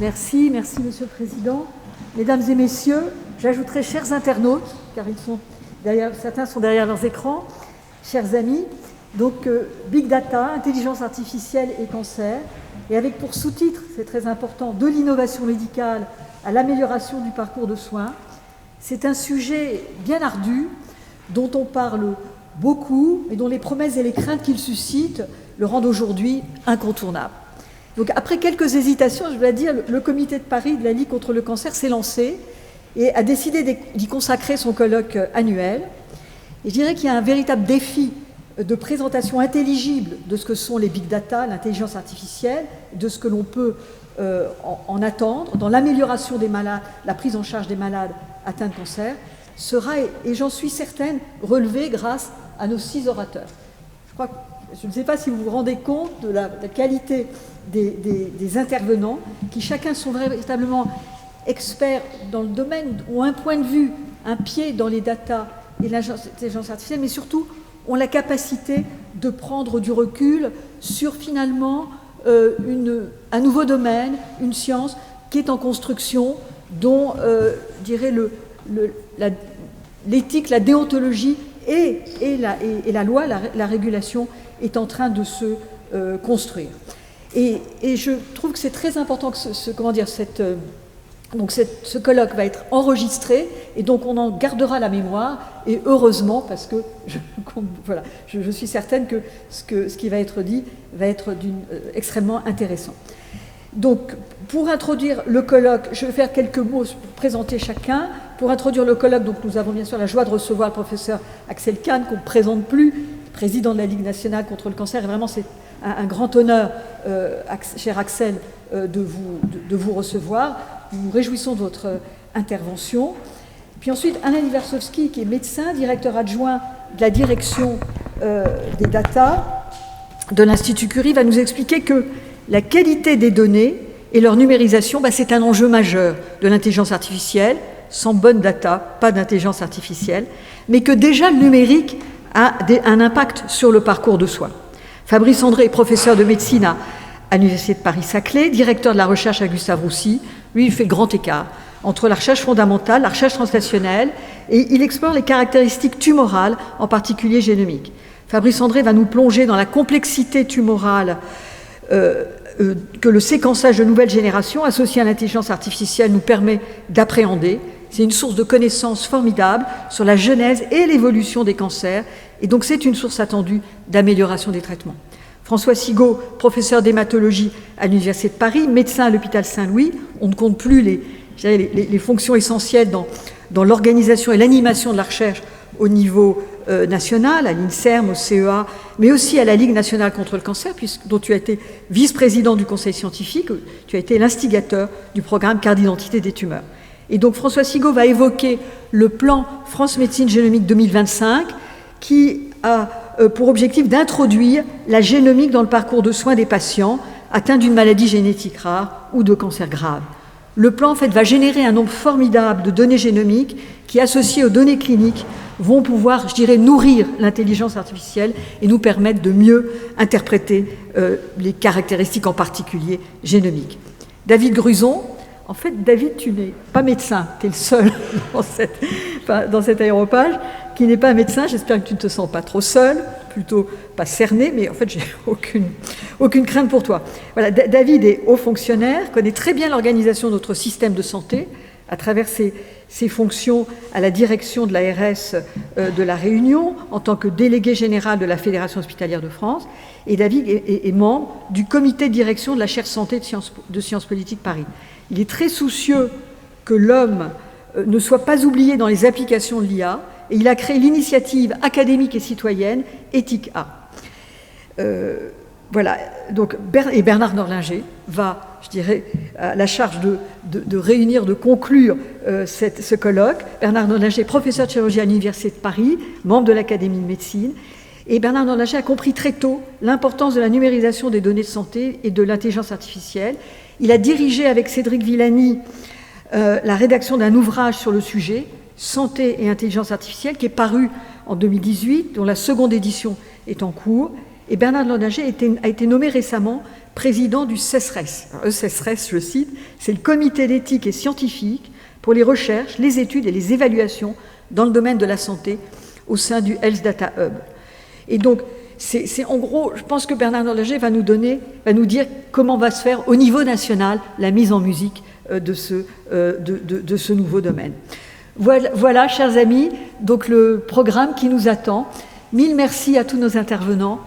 Merci Monsieur le Président. Mesdames et Messieurs, j'ajouterai chers internautes, car certains sont derrière leurs écrans, chers amis, donc Big Data, intelligence artificielle et cancer, et avec pour sous-titre, c'est très important, de l'innovation médicale à l'amélioration du parcours de soins. C'est un sujet bien ardu, dont on parle beaucoup, et dont les promesses et les craintes qu'il suscite le rendent aujourd'hui incontournable. Donc après quelques hésitations, je dois dire, le comité de Paris de la Ligue contre le cancer s'est lancé et a décidé d'y consacrer son colloque annuel. Et je dirais qu'il y a un véritable défi de présentation intelligible de ce que sont les big data, l'intelligence artificielle, de ce que l'on peut en attendre dans l'amélioration des malades, la prise en charge des malades atteints de cancer, sera, et j'en suis certaine, relevé grâce à nos 6 orateurs. Je ne sais pas si vous vous rendez compte de la qualité des intervenants, qui chacun sont véritablement experts dans le domaine, ont un point de vue, un pied dans les data et l'intelligence artificielle, mais surtout ont la capacité de prendre du recul sur finalement un nouveau domaine, une science qui est en construction, dont, je dirais, l'éthique, la déontologie et la loi, la régulation est en train de se construire. Et je trouve que c'est très important que ce colloque va être enregistré, et donc on en gardera la mémoire, et heureusement, parce que je suis certaine que ce qui va être dit va être extrêmement intéressant. Donc, pour introduire le colloque, je vais faire quelques mots pour présenter chacun. Pour introduire le colloque, donc, nous avons bien sûr la joie de recevoir le professeur Axel Kahn, qu'on ne présente plus, président de la Ligue nationale contre le cancer, et vraiment c'est un grand honneur, cher Axel, de vous recevoir. Nous nous réjouissons de votre intervention. Puis ensuite, Alain Iversowski, qui est médecin, directeur adjoint de la direction des data de l'Institut Curie, va nous expliquer que la qualité des données et leur numérisation, c'est un enjeu majeur de l'intelligence artificielle. Sans bonne data, pas d'intelligence artificielle, mais que déjà le numérique a un impact sur le parcours de soins. Fabrice André est professeur de médecine à l'Université de Paris-Saclay, directeur de la recherche à Gustave-Roussy. Lui, il fait le grand écart entre la recherche fondamentale, la recherche translationnelle, et il explore les caractéristiques tumorales, en particulier génomiques. Fabrice André va nous plonger dans la complexité tumorale que le séquençage de nouvelle génération associé à l'intelligence artificielle nous permet d'appréhender. C'est une source de connaissances formidable sur la genèse et l'évolution des cancers, et donc c'est une source attendue d'amélioration des traitements. François Sigaud, professeur d'hématologie à l'Université de Paris, médecin à l'hôpital Saint-Louis. On ne compte plus les fonctions essentielles dans l'organisation et l'animation de la recherche au niveau national, à l'INSERM, au CEA, mais aussi à la Ligue nationale contre le cancer, dont tu as été vice-président du conseil scientifique, tu as été l'instigateur du programme Carte d'identité des tumeurs. Et donc François Sigaud va évoquer le plan France Médecine Génomique 2025, qui a pour objectif d'introduire la génomique dans le parcours de soins des patients atteints d'une maladie génétique rare ou de cancer grave. Le plan, en fait, va générer un nombre formidable de données génomiques qui, associées aux données cliniques, vont pouvoir, je dirais, nourrir l'intelligence artificielle et nous permettre de mieux interpréter les caractéristiques en particulier génomiques. David Gruson, en fait, David, tu n'es pas médecin, tu es le seul dans cet aéropage qui n'est pas médecin. J'espère que tu ne te sens pas trop seul, plutôt pas cerné, mais en fait, j'ai aucune crainte pour toi. Voilà, David est haut fonctionnaire, connaît très bien l'organisation de notre système de santé à travers ses fonctions à la direction de l'ARS de La Réunion, en tant que délégué général de la Fédération hospitalière de France. Et David est membre du comité de direction de la chaire santé de Sciences politiques Paris. Il est très soucieux que l'homme ne soit pas oublié dans les applications de l'IA, et il a créé l'initiative académique et citoyenne Éthique A. Voilà, donc, et Bernard Norlinger va, je dirais, à la charge de réunir, de conclure ce colloque. Bernard Norlinger est professeur de chirurgie à l'Université de Paris, membre de l'Académie de médecine. Et Bernard Norlinger a compris très tôt l'importance de la numérisation des données de santé et de l'intelligence artificielle. Il a dirigé avec Cédric Villani la rédaction d'un ouvrage sur le sujet, Santé et intelligence artificielle, qui est paru en 2018, dont la seconde édition est en cours. Et Bernard Norlinger a été nommé récemment président du CESRES. Alors, le CESRES, je cite, c'est le comité d'éthique et scientifique pour les recherches, les études et les évaluations dans le domaine de la santé au sein du Health Data Hub. Et donc, c'est en gros, je pense que Bernard Norlager va nous dire comment va se faire au niveau national la mise en musique de ce nouveau domaine. Voilà, chers amis, donc le programme qui nous attend. Mille merci à tous nos intervenants.